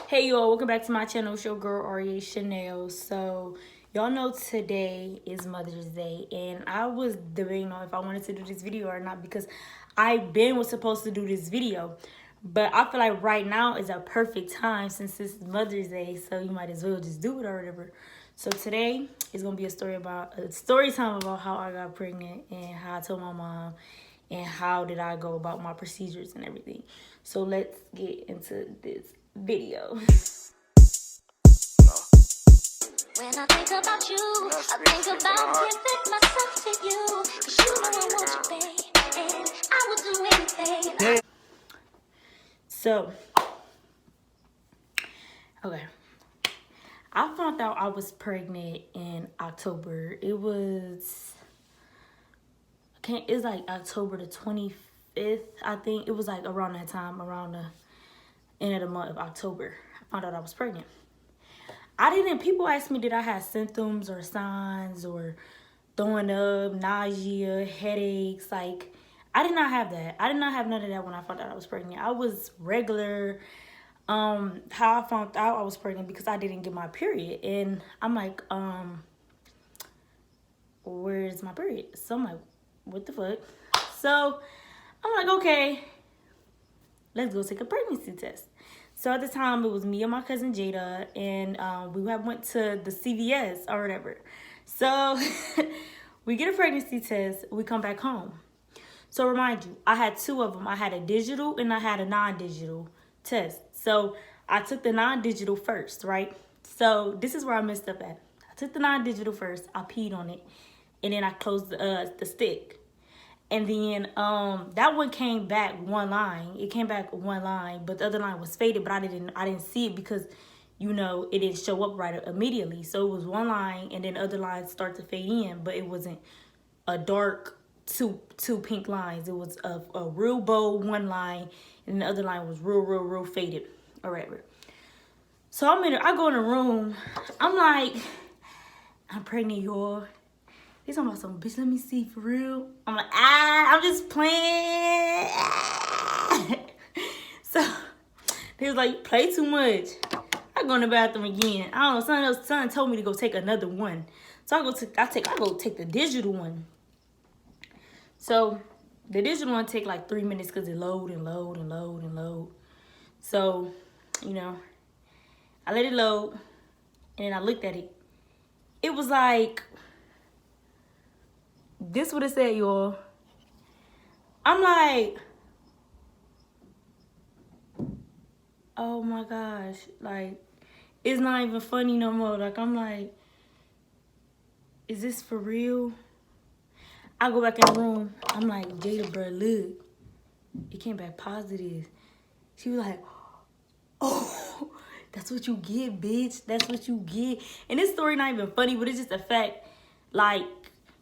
Hey y'all, welcome back to my channel. It's your girl Aria Chanel. So y'all know today is Mother's Day, and I was debating on if I wanted to do this video or not because was supposed to do this video, but I feel like right now is a perfect time since this is Mother's Day, so you might as well just do it or whatever. So today is gonna be a story time about how I got pregnant and how I told my mom and how did I go about my procedures and everything. So let's get into this video. When I think about you, I think about giving myself to you. Cause you know I want you, babe, and I would do anything. So, okay. I found out I was pregnant in October. It's like October the 25th, I think. It was like around that time, around the end of the month of October. I found out I was pregnant. People asked me, did I have symptoms or signs or throwing up, nausea, headaches? Like, I did not have that. I did not have none of that when I found out I was pregnant. I was regular. How I found out I was pregnant because I didn't get my period. And I'm like, where's my period? So I'm like, what the fuck? So I'm like, okay, let's go take a pregnancy test. So at the time, it was me and my cousin Jada, and we went to the CVS or whatever. So we get a pregnancy test, we come back home. So remind you, I had two of them. I had a digital and I had a non-digital test. So I took the non-digital first, right? So this is where I messed up at. I took the non-digital first, I peed on it, and then I closed the stick. And then that one came back one line. It came back one line, but the other line was faded, but I didn't see it because, you know, it didn't show up right immediately. So it was one line and then the other lines start to fade in, but it wasn't a dark two pink lines. It was a real bold one line and the other line was real faded or whatever. So I go in the room. I'm like, I'm pregnant, y'all. He's talking about some, bitch, let me see for real. I'm like, I'm just playing. So he was like, play too much. I go in the bathroom again. I don't know, something told me to go take another one. So I go take the digital one. So the digital one take like 3 minutes because it load and load and load and load. So, you know, I let it load and then I looked at it. It was like, this what it said, y'all. I'm like, oh my gosh, like, it's not even funny no more. Like, I'm like, is this for real? I go back in the room. I'm like, Jada, bro, look, it came back positive. She was like, oh, that's what you get, bitch. That's what you get. And this story not even funny, but it's just a fact. Like,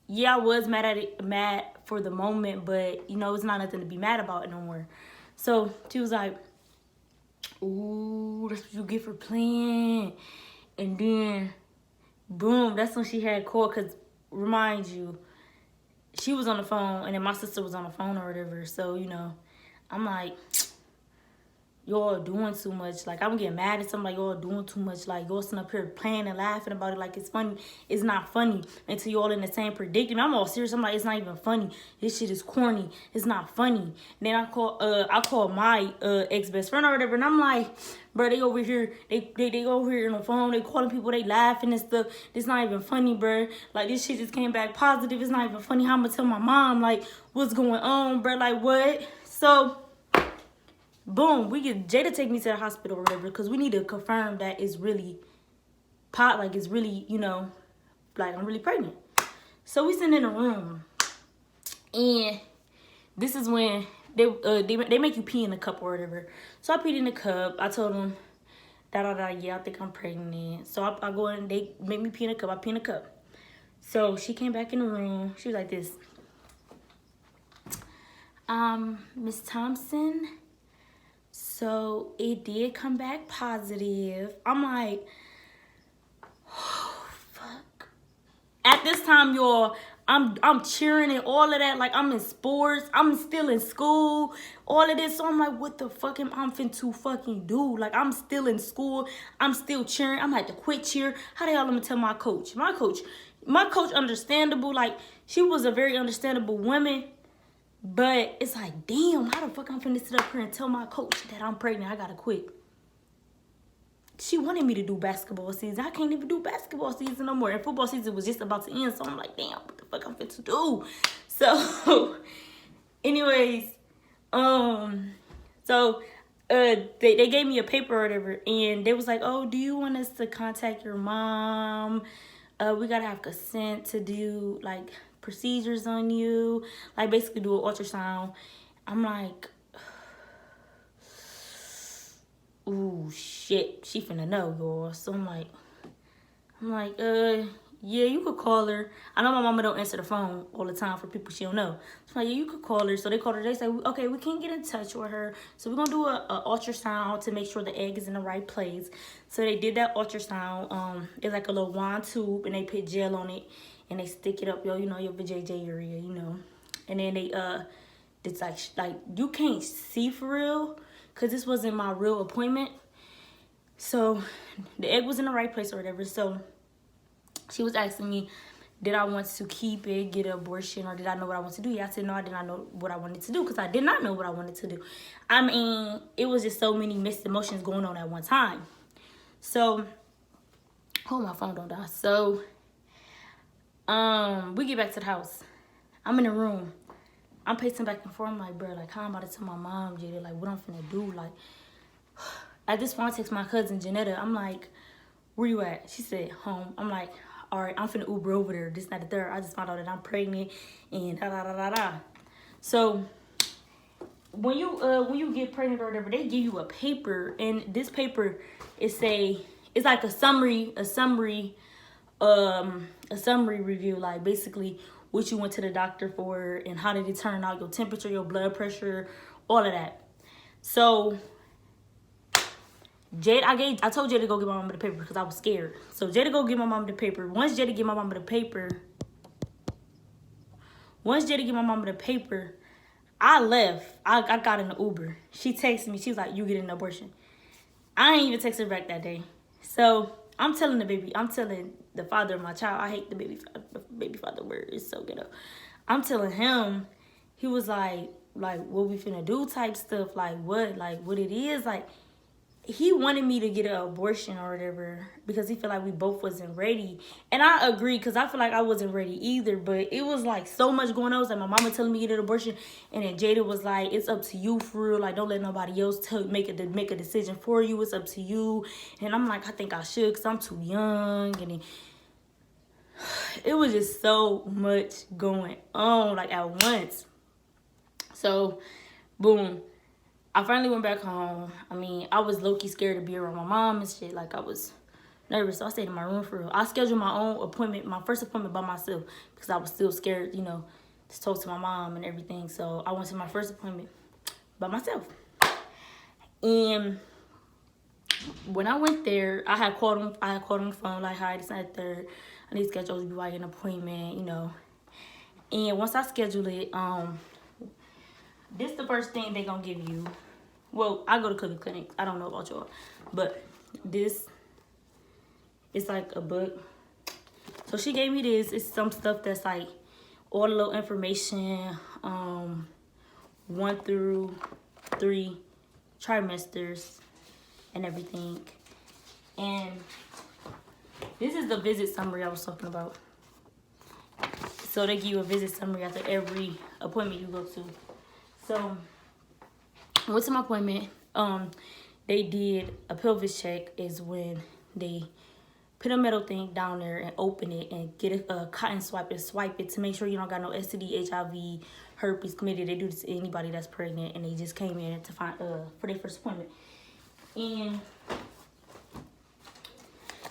yeah, I was mad for the moment, but, you know, it's not nothing to be mad about no more. So she was like, ooh, that's what you get for playing. And then, boom, that's when she had called, because, remind you, she was on the phone, and then my sister was on the phone or whatever. So, you know, I'm like, y'all doing too much. Like, I'm getting mad at something, like, y'all doing too much. Like, y'all sitting up here playing and laughing about it like it's funny. It's not funny until y'all in the same predicament. I'm all serious. I'm like, it's not even funny. This shit is corny. It's not funny. And then I call my ex-best friend or whatever, and I'm like, bro, they over here, they over here on the phone, they calling people, they laughing and stuff. It's not even funny, bro. Like, this shit just came back positive. It's not even funny. How I'm gonna tell my mom, like, what's going on, bro? Like, what? So, boom, we get Jada take me to the hospital or whatever because we need to confirm that it's really it's really, you know, like I'm really pregnant. So we sitting in a room, and this is when they make you pee in the cup or whatever. So I peed in the cup. I told them, yeah, I think I'm pregnant. So I go in, they make me pee in the cup. I pee in the cup. So she came back in the room. She was like this, Miss Thompson, so it did come back positive. I'm like, oh, fuck. At this time, y'all, I'm cheering and all of that. Like, I'm in sports. I'm still in school. All of this. So I'm like, what the fuck am I finna fucking do? Like, I'm still in school. I'm still cheering. I'm like to quit cheer. How the hell am I gonna tell my coach? My coach, understandable. Like, she was a very understandable woman. But it's like, damn, how the fuck I'm finna sit up here and tell my coach that I'm pregnant? I gotta quit. She wanted me to do basketball season. I can't even do basketball season no more. And football season was just about to end. So I'm like, damn, what the fuck I'm fit to do? So, anyways, they gave me a paper or whatever. And they was like, oh, do you want us to contact your mom? We gotta have consent to do, like, procedures on you. Like, basically do an ultrasound. I'm like, ooh, shit, she finna know, y'all. So I'm like, yeah, you could call her. I know my mama don't answer the phone all the time for people she don't know. So I'm like, yeah, you could call her. So they called her. They said, okay, we can't get in touch with her. So we're gonna do a ultrasound to make sure the egg is in the right place. So they did that ultrasound. It's like a little wand tube, and they put gel on it, and they stick it up, your vajayjay area, And then they it's like you can't see for real, cause this wasn't my real appointment. So the egg was in the right place or whatever. So she was asking me, did I want to keep it, get an abortion, or did I know what I wanted to do? Yeah, I said, no, I did not know what I wanted to do, because I did not know what I wanted to do. I mean, it was just so many mixed emotions going on at one time. So, oh, my phone don't die. So, we get back to the house. I'm in the room. I'm pacing back and forth. I'm like, bro, like, how am I about to tell my mom, Jada, like, what I'm finna do? Like, at this point, I text my cousin, Janetta. I'm like, where you at? She said, home. I'm like, all right, I'm finna Uber over there. This, that, the third. I just found out that I'm pregnant and da-da-da-da-da. So, when you get pregnant or whatever, they give you a paper. And this paper, it's like a summary review. Like, basically, what you went to the doctor for and how did it turn out, your temperature, your blood pressure, all of that. So, I told Jada to go get my mama the paper because I was scared. So Jada go get my mama the paper. Once Jada get my mama the paper, I left. I got in the Uber. She texted me. She was like, you get an abortion. I ain't even text her back that day. So I'm telling the father of my child. I hate the baby father word. It's so ghetto. I'm telling him. He was like what we finna do type stuff. Like what it is. Like, he wanted me to get an abortion or whatever because he felt like we both wasn't ready. And I agree, because I feel like I wasn't ready either. But it was like so much going on. It was like my mama telling me to get an abortion. And then Jada was like, it's up to you for real. Like, don't let nobody else make a decision for you. It's up to you. And I'm like, I think I should, because I'm too young. And then it was just so much going on, like, at once. So, boom. I finally went back home. I mean, I was low-key scared to be around my mom and shit. Like, I was nervous. So I stayed in my room for real. I scheduled my own appointment, my first appointment by myself, because I was still scared, to talk to my mom and everything. So I went to my first appointment by myself. And when I went there, I had called on the phone, like, hi, this and that third. I need to schedule to be like an appointment, And once I scheduled it, this the first thing they gonna give you. Well, I go to Cookie Clinic. I don't know about y'all. But this is like a book. So she gave me this. It's some stuff that's like all the little information. 1 through 3 trimesters and everything. And this is the visit summary I was talking about. So they give you a visit summary after every appointment you go to. So I went to my appointment. They did a pelvis check, is when they put a metal thing down there and open it and get a cotton swab and swipe it to make sure you don't got no STD, HIV, herpes, chlamydia. They do this to anybody that's pregnant, and they just came in to find for their first appointment. And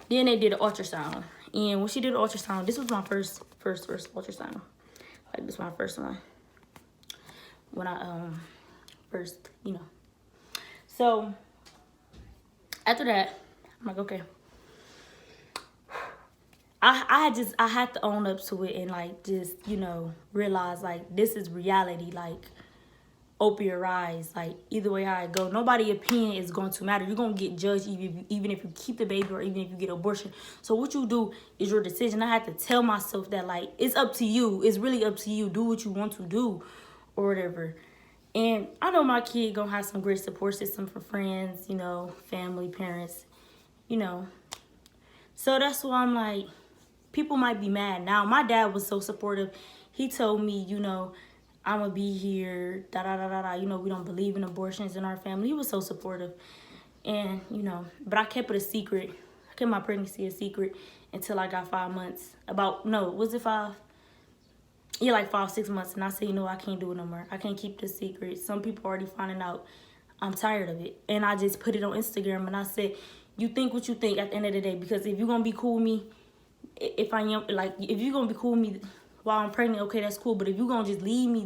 then they did an ultrasound. And when she did the ultrasound, this was my first ultrasound. Like, this was my first one. When I first, So after that, I'm like, okay. I had to own up to it and like just, you know, realize like this is reality. Like, open your eyes. Like, either way how it go, nobody's opinion is going to matter. You're going to get judged even if you keep the baby or even if you get abortion. So what you do is your decision. I had to tell myself that, like, it's up to you. It's really up to you. Do what you want to do or whatever. And I know my kid gonna have some great support system for friends, you know, family, parents, you know. So that's why I'm like, people might be mad now. My dad was so supportive. He told me, you know, I'm gonna be here, da-da-da-da-da. You know, we don't believe in abortions in our family. He was so supportive. And, you know, but I kept it a secret. I kept my pregnancy a secret until I got 5 months. Was it 5? Yeah, like 5, 6 months. And I said, you know, I can't do it no more. I can't keep this secret. Some people already finding out. I'm tired of it. And I just put it on Instagram and I said, you think what you think at the end of the day. Because if you're going to be cool with me, if you're going to be cool with me while I'm pregnant, okay, that's cool. But if you're going to just leave me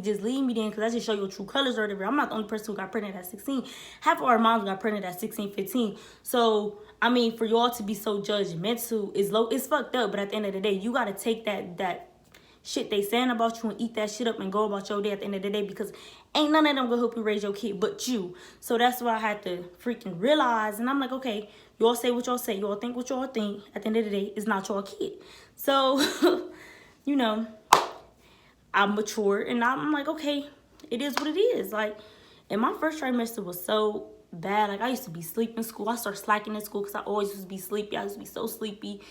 then, because I just show your true colors or whatever. I'm not the only person who got pregnant at 16. Half of our moms got pregnant at 16, 15. So, I mean, for y'all to be so judgmental it's fucked up. But at the end of the day, you got to take that shit they saying about you and eat that shit up and go about your day at the end of the day, because ain't none of them gonna help you raise your kid but you. So that's what I had to freaking realize. And I'm like, okay, y'all say what y'all say, y'all think what y'all think. At the end of the day, it's not your kid. So, you know, I'm mature and I'm like, okay, it is what it is. Like, and my first trimester was so bad. Like, I used to be sleeping in school. I started slacking in school because I always used to be sleepy. I used to be so sleepy.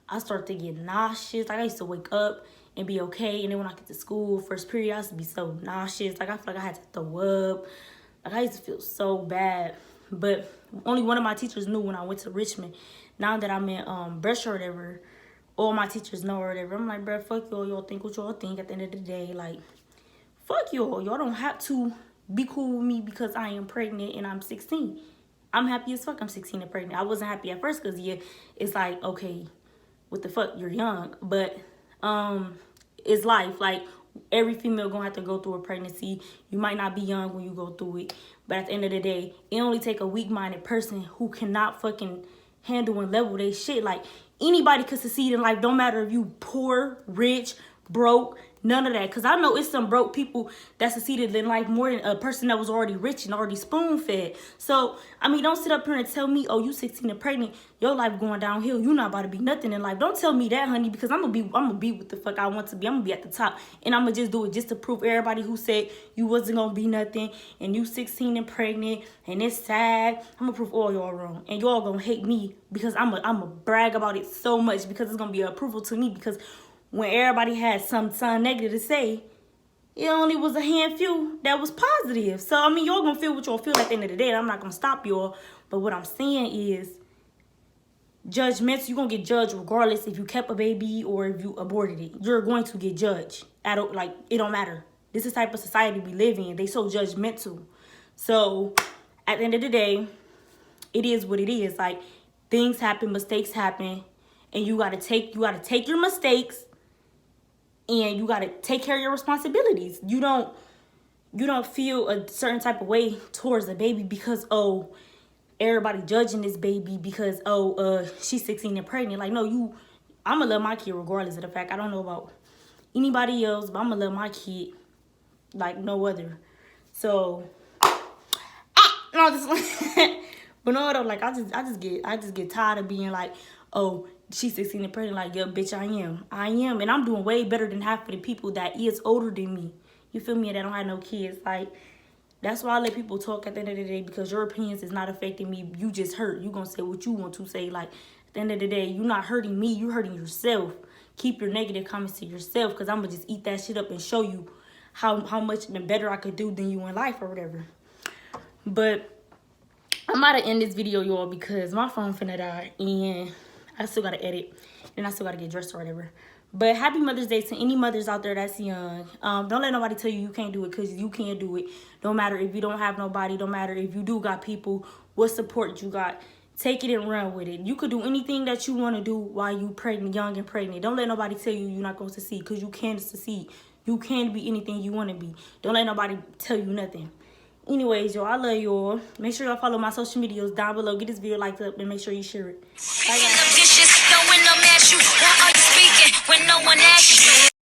I started to get nauseous. Like, I used to wake up and be okay. And then when I get to school, first period, I used to be so nauseous. Like, I feel like I had to throw up. Like, I used to feel so bad. But only one of my teachers knew when I went to Richmond. Now that I'm in Brush or whatever, all my teachers know or whatever. I'm like, bruh, fuck y'all. Y'all think what y'all think at the end of the day. Like, fuck y'all. Y'all don't have to be cool with me because I am pregnant and I'm 16. I'm happy as fuck I'm 16 and pregnant. I wasn't happy at first because, yeah, it's like, okay, what the fuck? You're young. But it's life. Like, every female gonna have to go through a pregnancy. You might not be young when you go through it, but at the end of the day, it only take a weak-minded person who cannot fucking handle and level their shit. Like, anybody could succeed in life. Don't matter if you poor, rich, broke, none of that. Because I know it's some broke people that succeeded in life more than a person that was already rich and already spoon-fed. So, I mean, don't sit up here and tell me, oh, you 16 and pregnant, your life going downhill. You not about to be nothing in life. Don't tell me that, honey, because I'm gonna be what the fuck I want to be. I'm gonna be at the top. And I'm gonna just do it just to prove everybody who said you wasn't gonna be nothing and you 16 and pregnant and it's sad. I'm gonna prove all y'all wrong. And y'all gonna hate me because I'm gonna brag about it so much because it's gonna be an approval to me, because when everybody had something negative to say, it only was a handful that was positive. So, I mean, y'all gonna feel what y'all feel at the end of the day. I'm not gonna stop y'all. But what I'm saying is, judgments, you're gonna get judged regardless if you kept a baby or if you aborted it. You're going to get judged. Like, it don't matter. This is the type of society we live in. They so judgmental. So, at the end of the day, it is what it is. Like, things happen, mistakes happen, and you gotta take your mistakes. And you gotta take care of your responsibilities. You don't feel a certain type of way towards a baby because, oh, everybody judging this baby because, oh, she's 16 and pregnant. Like, no, I'm gonna love my kid regardless of the fact. I don't know about anybody else, but I'm gonna love my kid like no other. So, but no, though, like, I just get tired of being like, oh, she's 16 and pregnant. Like, yeah, bitch, I am. And I'm doing way better than half of the people that is older than me. You feel me? And that don't have no kids. Like, that's why I let people talk at the end of the day, because your opinions is not affecting me. You just hurt. You gonna say what you want to say. Like, at the end of the day, you're not hurting me. You're hurting yourself. Keep your negative comments to yourself, because I'm gonna just eat that shit up and show you how much better I could do than you in life or whatever. But I'm about to end this video, y'all, because my phone finna die. And I still gotta edit, and I still gotta get dressed or whatever. But happy Mother's Day to any mothers out there that's young. Don't let nobody tell you can't do it, because you can't do it. Don't matter if you don't have nobody. Don't matter if you do got people. What support you got. Take it and run with it. You could do anything that you want to do while you pregnant, young and pregnant. Don't let nobody tell you you're not going to succeed, because you can succeed. You can be anything you want to be. Don't let nobody tell you nothing. Anyways, y'all, I love y'all. Make sure y'all follow my social medias down below. Get this video liked up and make sure you share it. Bye, guys. when no one asks.